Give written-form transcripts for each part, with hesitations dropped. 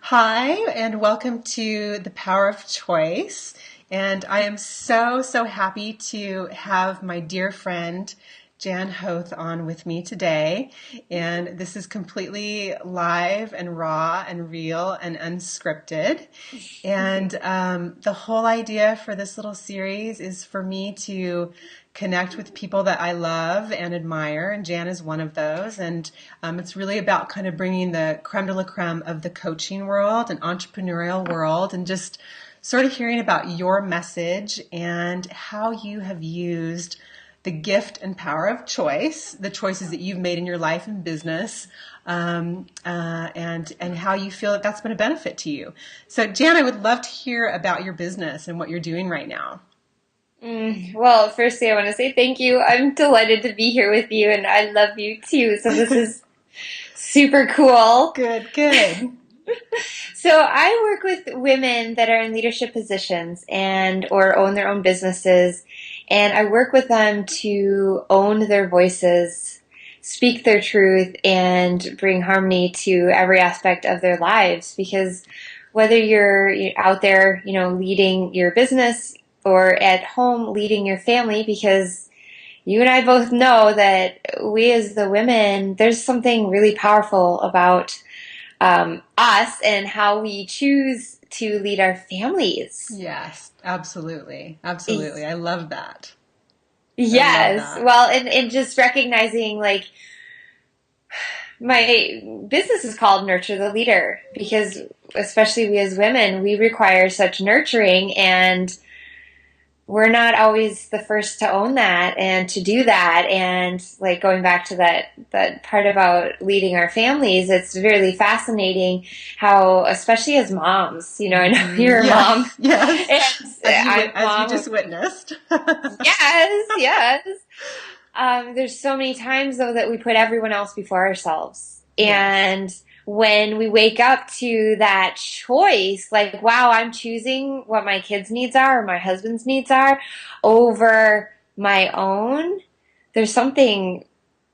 Hi, and welcome to The Power of Choice. And I am so happy to have my dear friend Jan Hoth on with me today. And this is completely live and raw and real and unscripted. And the whole idea for this little series is for me to connect with people that I love and admire, and Jan is one of those. And it's really about kind of bringing the creme de la creme of the coaching world and entrepreneurial world, and just sort of hearing about your message and how you have used the gift and power of choice, the choices that you've made in your life and business, and how you feel that that's been a benefit to you. So, Jan, I would love to hear about your business and what you're doing right now. Well, firstly, I want to say thank you. I'm delighted to be here with you, and I love you too. So this is super cool. Good. So I work with women that are in leadership positions and or own their own businesses, and I work with them to own their voices, speak their truth, and bring harmony to every aspect of their lives. Because whether you're out there, leading your business or at home leading your family, because you and I both know that we as the women, there's something really powerful about us and how we choose to lead our families. Yes, absolutely. Absolutely. I love that. I love Yes. that. Well, and just recognizing like my business is called Nurture the Leader because especially we as women, we require such nurturing, and we're not always the first to own that and to do that. And like going back to that part about leading our families, it's really fascinating how, especially as moms, I know you're a mom, Yes. and I'm a As you mom just of, witnessed. yes. There's so many times though that we put everyone else before ourselves. Yes. And when we wake up to that choice, like, wow, I'm choosing what my kids' needs are or my husband's needs are over my own, there's something,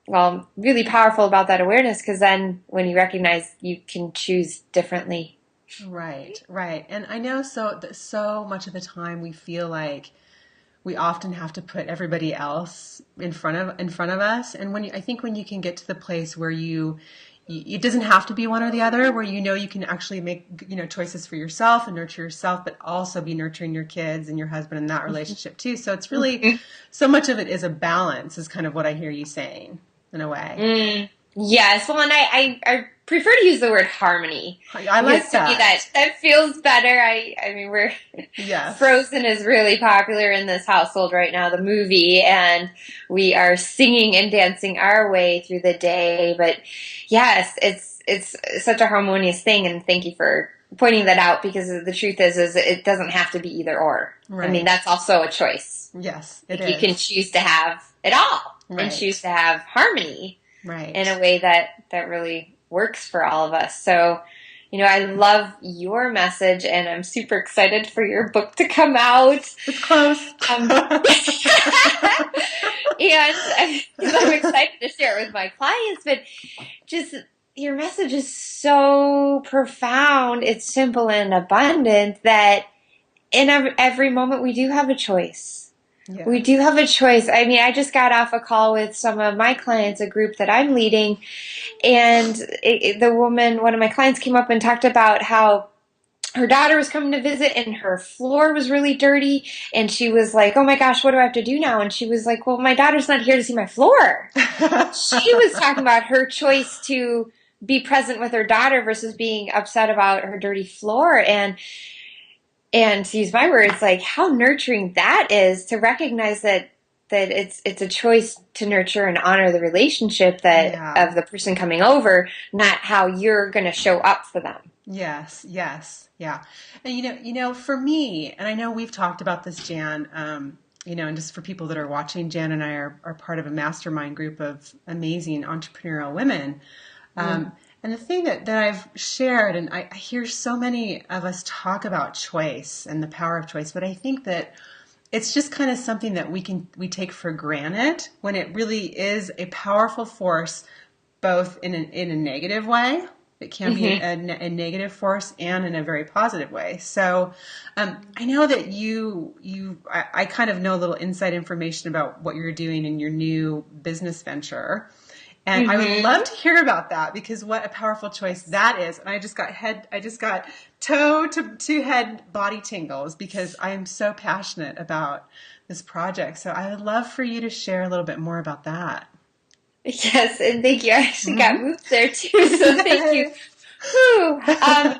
well, really powerful about that awareness, because then when you recognize you can choose differently. Right. And I know so much of the time we feel like we often have to put everybody else in front of us. And I think when you can get to the place where it doesn't have to be one or the other, where you can actually make choices for yourself and nurture yourself, but also be nurturing your kids and your husband in that relationship too. So it's really, so much of it is a balance, is kind of what I hear you saying in a way. Mm, yes. Well, and I prefer to use the word harmony I because like to me that. that feels better. I mean, we're Yes. Frozen is really popular in this household right now, the movie, and we are singing and dancing our way through the day. But yes, it's such a harmonious thing, and thank you for pointing that out, because the truth is it doesn't have to be either or. I mean, Right. that's also a choice. Yes, it Like you can is. choose to have it all and choose Right. to have harmony in Right. a way that really works for all of us. So, I love your message, and I'm super excited for your book to come out. It's close. And because I'm excited to share it with my clients, but just your message is so profound. It's simple and abundant that in every moment we do have a choice. We do Yes. have a choice. I mean, I just got off a call with some of my clients, a group that I'm leading, and the woman, one of my clients, came up and talked about how her daughter was coming to visit and her floor was really dirty. And she was like, oh my gosh, what do I have to do now? And she was like, well, my daughter's not here to see my floor. She was talking about her choice to be present with her daughter versus being upset about her dirty floor. And to use my words, like how nurturing that is, to recognize that it's a choice to nurture and honor the relationship that Yeah. of the person coming over, not how you're going to show up for them. Yes. Yeah. And for me, and I know we've talked about this, Jan, and just for people that are watching, Jan and I are part of a mastermind group of amazing entrepreneurial women. Mm. And the thing that I've shared, and I hear so many of us talk about choice and the power of choice, but I think that it's just kind of something that we take for granted, when it really is a powerful force, both in a negative way. It can be a negative force and in a very positive way. So I know that I kind of know a little inside information about what you're doing in your new business venture. And I would love to hear about that, because what a powerful choice that is. And I just got toe to head body tingles, because I am so passionate about this project. So I would love for you to share a little bit more about that. Yes, and thank you. I actually got moved there too, so thank you. Whew.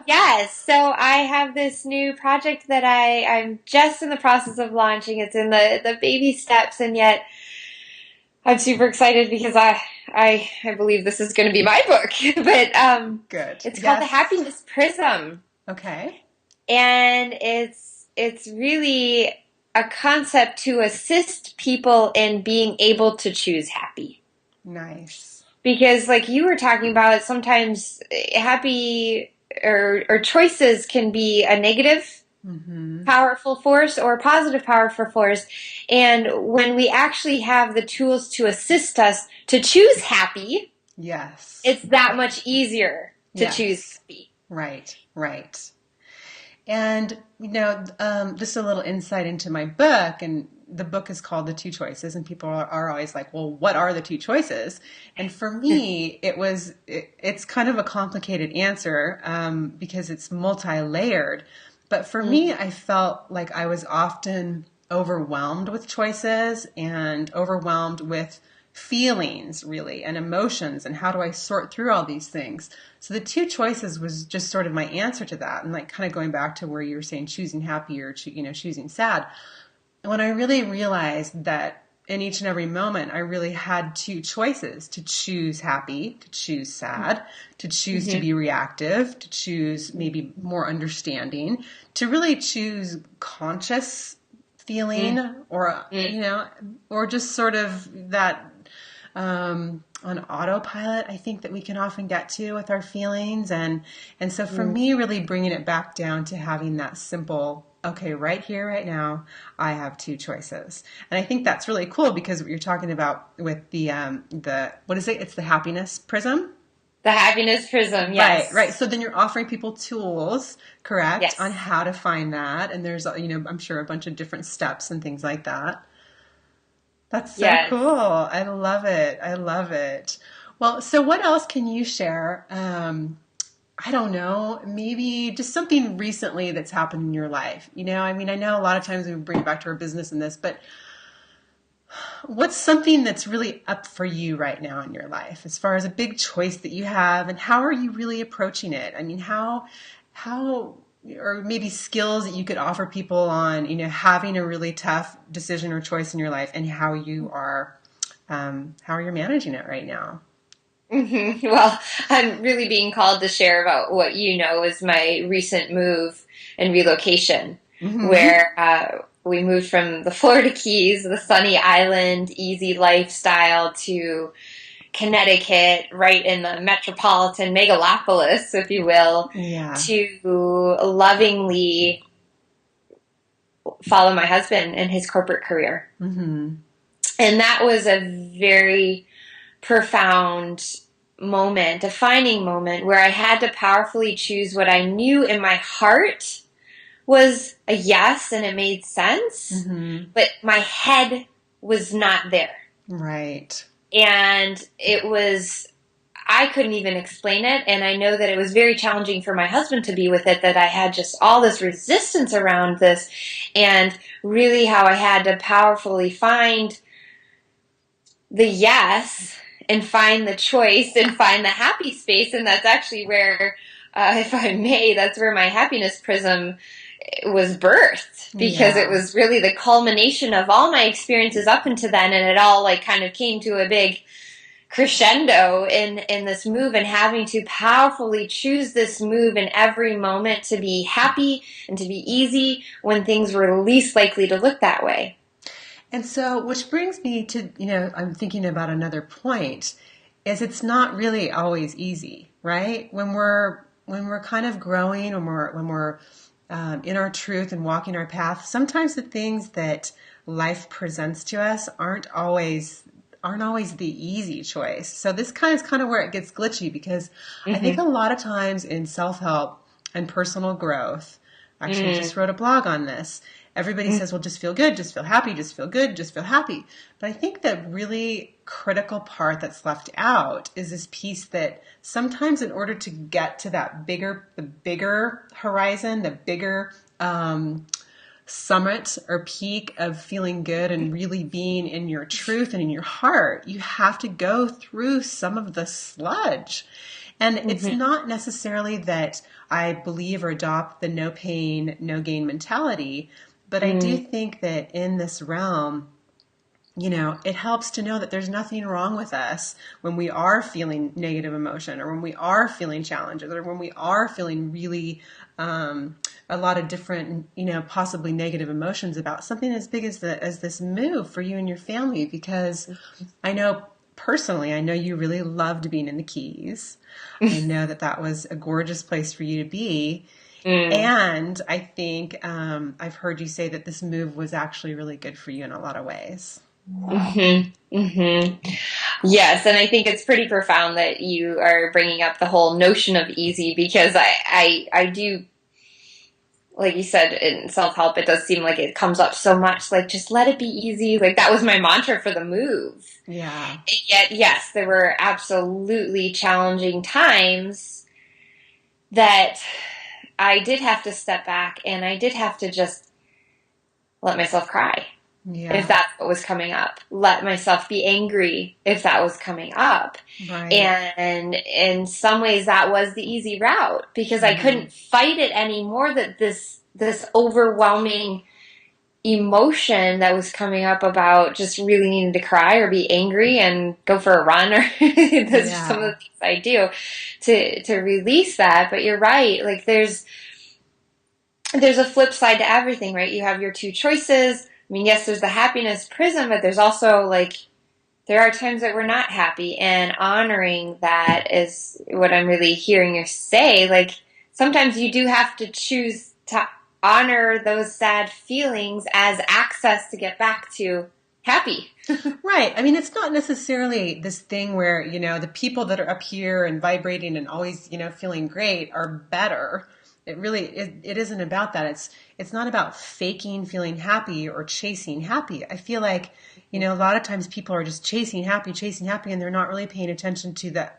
Yes, so I have this new project that I'm just in the process of launching. It's in the baby steps, and yet I'm super excited because I believe this is going to be my book. But Good. it's called The Happiness Prism. Okay. And it's really a concept to assist people in being able to choose happy. Nice. Because like you were talking about, sometimes happy or choices can be a negative powerful force or a positive powerful force. And when we actually have the tools to assist us to choose happy, yes, it's that much easier to choose happy. Right, right. And, just a little insight into my book, and the book is called The Two Choices, and people are always like, well, what are the two choices? And for me, it's kind of a complicated answer because it's multi-layered. But for me, I felt like I was often overwhelmed with choices and overwhelmed with feelings, really, and emotions, and how do I sort through all these things? So the two choices was just sort of my answer to that, and like kind of going back to where you were saying choosing happy or choosing sad. And when I really realized that in each and every moment, I really had two choices: to choose happy, to choose sad, to choose to be reactive, to choose maybe more understanding, to really choose conscious feeling, or or just sort of that on autopilot, I think that we can often get to with our feelings. And so for me, really bringing it back down to having that simple, okay, right here, right now, I have two choices. And I think that's really cool, because what you're talking about with the what is it? It's the happiness prism. The happiness prism, yes. Right. So then you're offering people tools, correct, yes, on how to find that. And there's, I'm sure a bunch of different steps and things like that. That's so cool. I love it. I love it. Well, so what else can you share? I don't know, maybe just something recently that's happened in your life. I know a lot of times we bring it back to our business and this, but what's something that's really up for you right now in your life as far as a big choice that you have, and how are you really approaching it? I mean, how, or maybe skills that you could offer people on, having a really tough decision or choice in your life, and how you're managing it right now. Well, I'm really being called to share about what is my recent move and relocation, where we moved from the Florida Keys, the sunny island, easy lifestyle, to Connecticut, right in the metropolitan megalopolis, if you will, to lovingly follow my husband in his corporate career. And that was a very profound moment, defining moment, where I had to powerfully choose what I knew in my heart was a yes, and it made sense, but my head was not there. Right. And I couldn't even explain it. And I know that it was very challenging for my husband to be with it, that I had just all this resistance around this, and really how I had to powerfully find the yes and find the choice and find the happy space. And that's actually where, if I may, that's where my happiness prism was birthed, because it was really the culmination of all my experiences up until then, and it all like kind of came to a big crescendo in this move, and having to powerfully choose this move in every moment to be happy and to be easy when things were least likely to look that way. And so, which brings me to, I'm thinking about another point, is it's not really always easy, right? When we're kind of growing, when we're in our truth and walking our path, sometimes the things that life presents to us aren't always aren't always the easy choice. So this is kind of where it gets glitchy, because I think Mm-hmm. a lot of times in self-help and personal growth, actually I Mm-hmm. just wrote a blog on this. Everybody says, well, just feel good, just feel happy, just feel good, just feel happy. But I think the really critical part that's left out is this piece that sometimes in order to get to that the bigger horizon, the bigger summit or peak of feeling good and really being in your truth and in your heart, you have to go through some of the sludge. And it's Mm-hmm. not necessarily that I believe or adopt the no pain, no gain mentality, but I do think that in this realm, it helps to know that there's nothing wrong with us when we are feeling negative emotion, or when we are feeling challenges, or when we are feeling really a lot of different, possibly negative emotions about something as big as this move for you and your family. Because I know personally, I know you really loved being in the Keys. I know that was a gorgeous place for you to be. Mm. And I think I've heard you say that this move was actually really good for you in a lot of ways. Mm-hmm. Mm-hmm. Yes, and I think it's pretty profound that you are bringing up the whole notion of easy, because I do, like you said, in self-help, it does seem like it comes up so much, like, just let it be easy. Like, that was my mantra for the move. Yeah. And yet, yes, there were absolutely challenging times that I did have to step back, and I did have to just let myself cry if Yeah. that's what was coming up. Let myself be angry if that was coming up. Right. And in some ways that was the easy route, because I Mm-hmm. couldn't fight it anymore, that this overwhelming emotion that was coming up about just really needing to cry or be angry and go for a run, or that's just some of Yeah. the things I do to release that. But you're right, like there's a flip side to everything, right? You have your two choices. I mean, yes, there's the happiness prism, but there's also, like, there are times that we're not happy, and honoring that is what I'm really hearing you say. Like, sometimes you do have to choose to honor those sad feelings as access to get back to happy. Right. I mean, it's not necessarily this thing where, the people that are up here and vibrating and always, feeling great are better. It isn't about that. It's not about faking feeling happy or chasing happy. I feel like, a lot of times people are just chasing happy, and they're not really paying attention to the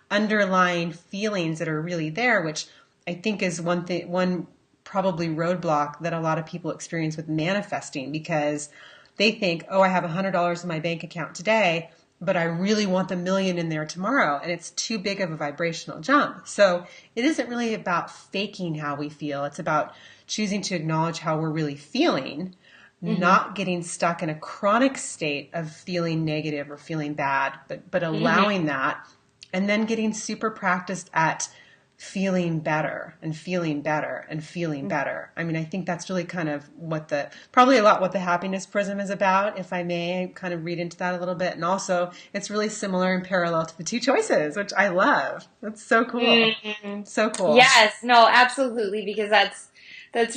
underlying feelings that are really there, which I think is one probably roadblock that a lot of people experience with manifesting, because they think, oh, I have $100 in my bank account today, but I really want the million in there tomorrow. And it's too big of a vibrational jump. So it isn't really about faking how we feel. It's about choosing to acknowledge how we're really feeling, Mm-hmm. not getting stuck in a chronic state of feeling negative or feeling bad, but Mm-hmm. allowing that, and then getting super practiced at feeling better and feeling better and feeling better. I mean, I think that's really kind of probably a lot what the happiness prism is about, if I may kind of read into that a little bit. And also, it's really similar and parallel to the two choices, which I love. That's so cool. Mm-hmm. So cool. Yes, no, absolutely, because that's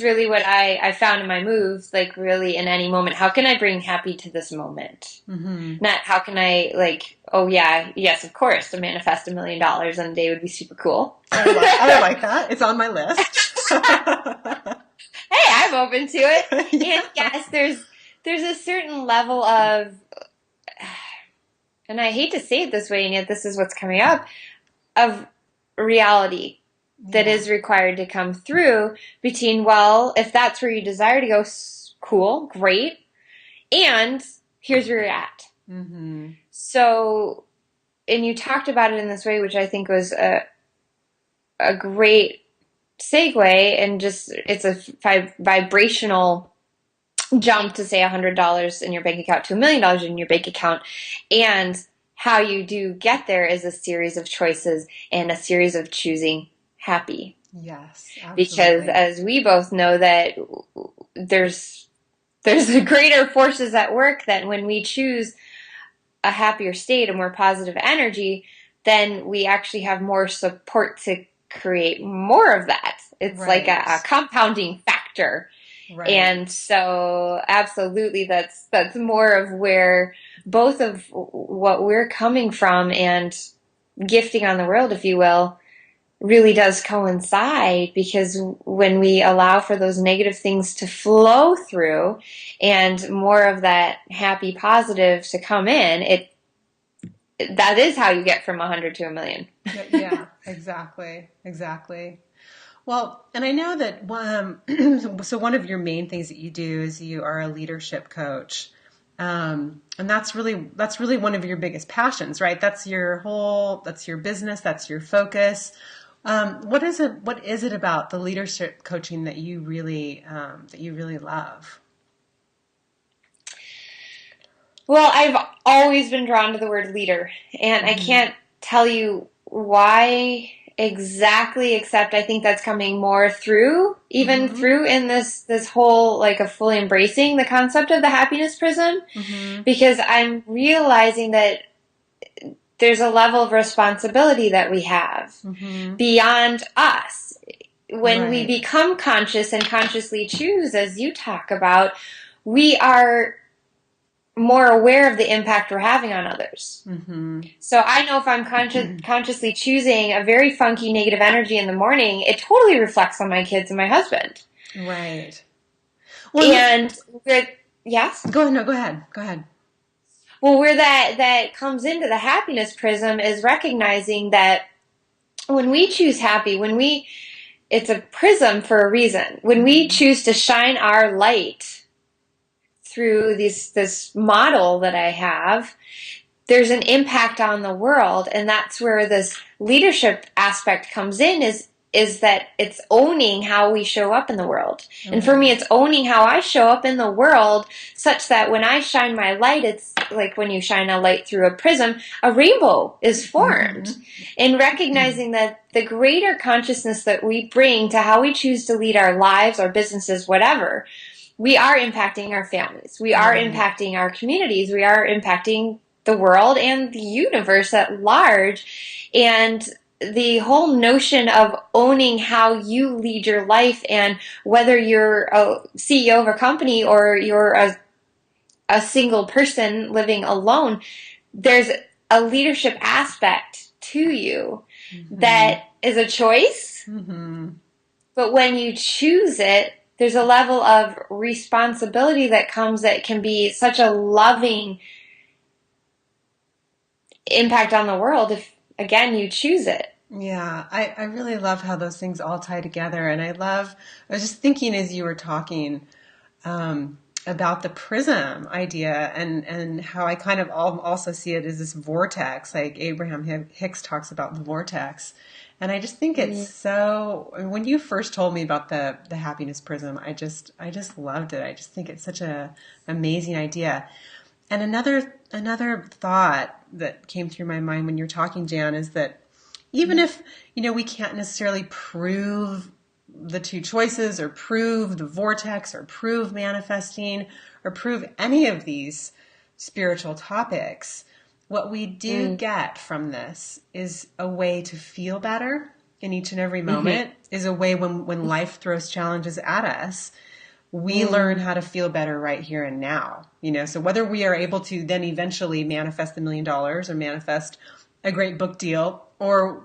really what I found in my moves. Like, really, in any moment, how can I bring happy to this moment? Mm-hmm. Not how can I, like, oh yeah, yes, of course, to manifest $1 million in a day would be super cool. I like that. It's on my list. Hey, I'm open to it. Yeah. And yes, there's a certain level of, and I hate to say it this way, and yet this is what's coming up, of reality that Yeah. is required to come through between, well, if that's where you desire to go, cool, great, and here's where you're at. Mm-hmm. So, and you talked about it in this way, which I think was a great segue, and just it's a vibrational jump to say $100 in your bank account to $1 million in your bank account. And how you do get there is a series of choices and a series of choosing happy. Yes, Because absolutely. as we both know, that there's greater forces at work, that when we choose a happier state, a more positive energy, then we actually have more support to create more of that. It's like a Right. compounding factor. Right. And so absolutely that's more of where both of what we're coming from and gifting on the world, if you will, really does coincide, because when we allow for those negative things to flow through and more of that happy positive to come in, it that is how you get from 100 to a million. Yeah, yeah, exactly. Exactly. Well, and I know that so one of your main things that you do is you are a leadership coach. And that's really one of your biggest passions, right? That's your business, that's your focus. What is it about the leadership coaching that you really love? Well, I've always been drawn to the word leader, and I Hmm. can't tell you why exactly, except I think that's coming more through, even Hmm. through in this whole like of fully embracing the concept of the happiness prism, Hmm. because I'm realizing that there's a level of responsibility that we have Hmm. beyond us. When we Right. become conscious and consciously choose, as you talk about, we are more aware of the impact we're having on others. Hmm. So I know if I'm consciously choosing a very funky negative energy in the morning, it totally reflects on my kids and my husband. Right. Well, and this, And yes, go ahead. No, go ahead. Go ahead. well, where that comes into the happiness prism is recognizing that when we choose happy, it's a prism for a reason. When we Hmm. choose to shine our light through this model that I have, there's an impact on the world, and that's where this leadership aspect comes in, is that it's owning how we show up in the world. And for me, Right. it's owning how I show up in the world, such that when I shine my light, it's like when you shine a light through a prism, a rainbow is formed. Hmm. And recognizing that the greater consciousness that we bring to how we choose to lead our lives, our businesses, whatever, we are impacting our families. We are Right. impacting our communities. We are impacting the world and the universe at large. And the whole notion of owning how you lead your life, and whether you're a CEO of a company or you're a single person living alone, there's a leadership aspect to you Hmm. that is a choice. Hmm. But when you choose it, there's a level of responsibility that comes that can be such a loving impact on the world if, again, you choose it. Yeah, I really love how those things all tie together. And I was just thinking as you were talking about the prism idea and how I kind of also see it as this vortex, like Abraham Hicks talks about the vortex. And I just think it's Mm. so, when you first told me about the happiness prism, I just loved it. I just think it's such a amazing idea. And another thought that came through my mind when you're talking, Jan, is that even if we can't necessarily prove the two choices or prove the vortex or prove manifesting or prove any of these spiritual topics, what we do Mm. get from this is a way to feel better in each and every Mm-hmm. moment, is a way when life throws challenges at us, we learn Mm. how to feel better right here and now. So whether we are able to then eventually manifest $1 million or manifest a great book deal or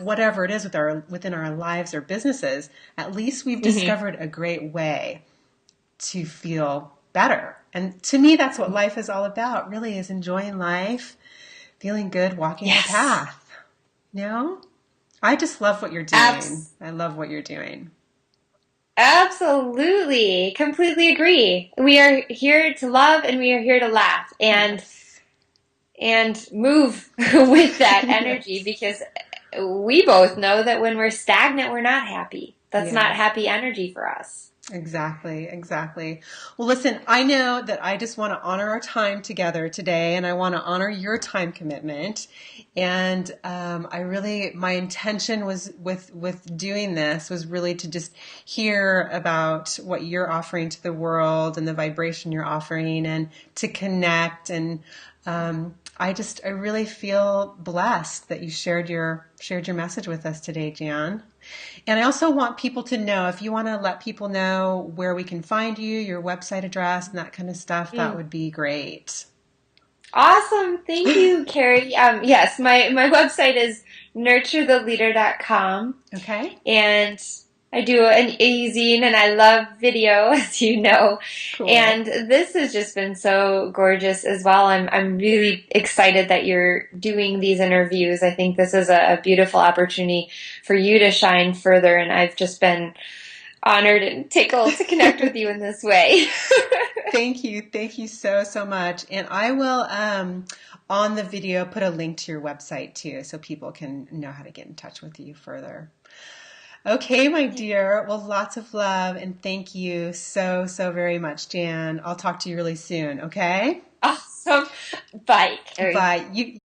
whatever it is within our lives or businesses, at least we've Mm-hmm. discovered a great way to feel better. And to me, that's what life is all about, really, is enjoying life, feeling good, walking the Yes. path. I just love what you're doing. Abs- I love what you're doing. Absolutely. Completely agree. We are here to love and we are here to laugh Yes. and move with that energy, Yes. because we both know that when we're stagnant, we're not happy. That's not Yes. happy energy for us. Exactly, exactly. Well, listen, I know that I just want to honor our time together today, and I want to honor your time commitment. And my intention was with doing this was really to just hear about what you're offering to the world and the vibration you're offering, and to connect. And I really feel blessed that you shared your message with us today, Jan. And I also want people to know, if you want to let people know where we can find you, your website address and that kind of stuff, that Mm. would be great. Awesome. Thank you, Carrie. Yes, my website is nurturetheleader.com. Okay? And I do an e-zine and I love video, as you know. Cool. And this has just been so gorgeous as well. I'm really excited that you're doing these interviews. I think this is a beautiful opportunity for you to shine further, and I've just been honored and tickled to connect with you in this way. Thank you. Thank you so, so much. And I will, on the video, put a link to your website too, so people can know how to get in touch with you further. Okay, my dear. Well, lots of love and thank you so, so very much, Jan. I'll talk to you really soon, okay? Awesome. Bye, Carrie. Bye. You